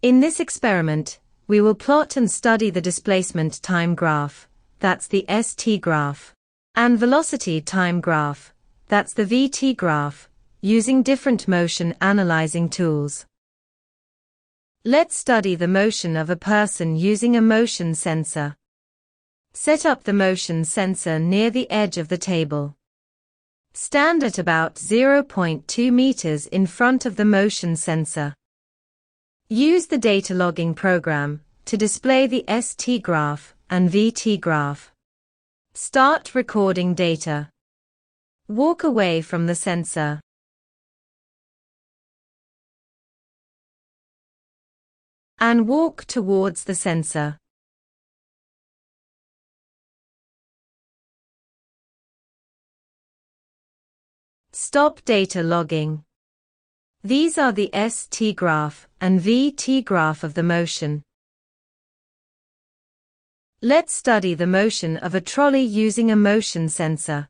In this experiment, we will plot and study the displacement time graph, that's the ST graph, and velocity time graph, that's the VT graph, using different motion analyzing tools. Let's study the motion of a person using a motion sensor. Set up the motion sensor near the edge of the table. Stand at about 0.2 meters in front of the motion sensor. Use the data logging program to display the ST graph and VT graph. Start recording data. Walk away from the sensor. And walk towards the sensor. Stop data logging. These are the ST graph and VT graph of the motion. Let's study the motion of a trolley using a motion sensor.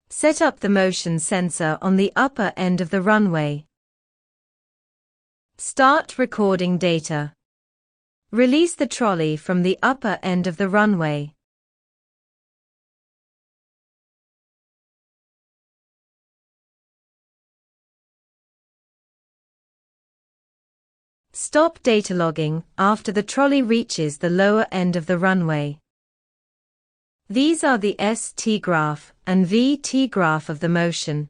Set up the motion sensor on the upper end of the runway. Start recording data. Release the trolley from the upper end of the runway. Stop data logging after the trolley reaches the lower end of the runway. These are the ST graph and VT graph of the motion.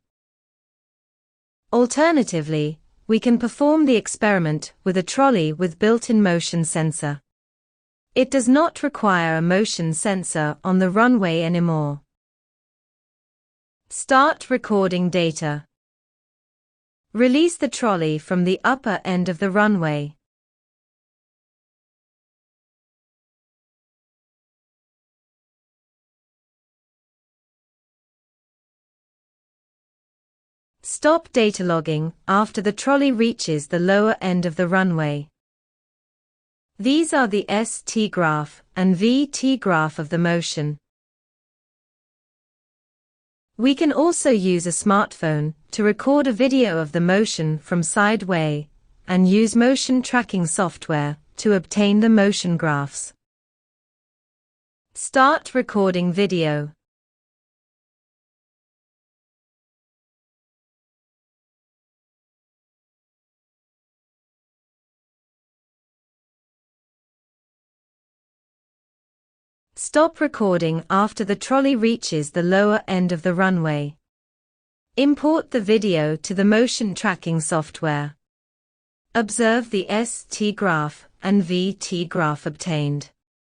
Alternatively, we can perform the experiment with a trolley with built-in motion sensor. It does not require a motion sensor on the runway anymore. Start recording data. Release the trolley from the upper end of the runway. Stop data logging after the trolley reaches the lower end of the runway. These are the ST graph and VT graph of the motion. We can also use a smartphone to record a video of the motion from sideway and use motion tracking software to obtain the motion graphs. Start recording video. Stop recording after the trolley reaches the lower end of the runway. Import the video to the motion tracking software. Observe the ST graph and VT graph obtained.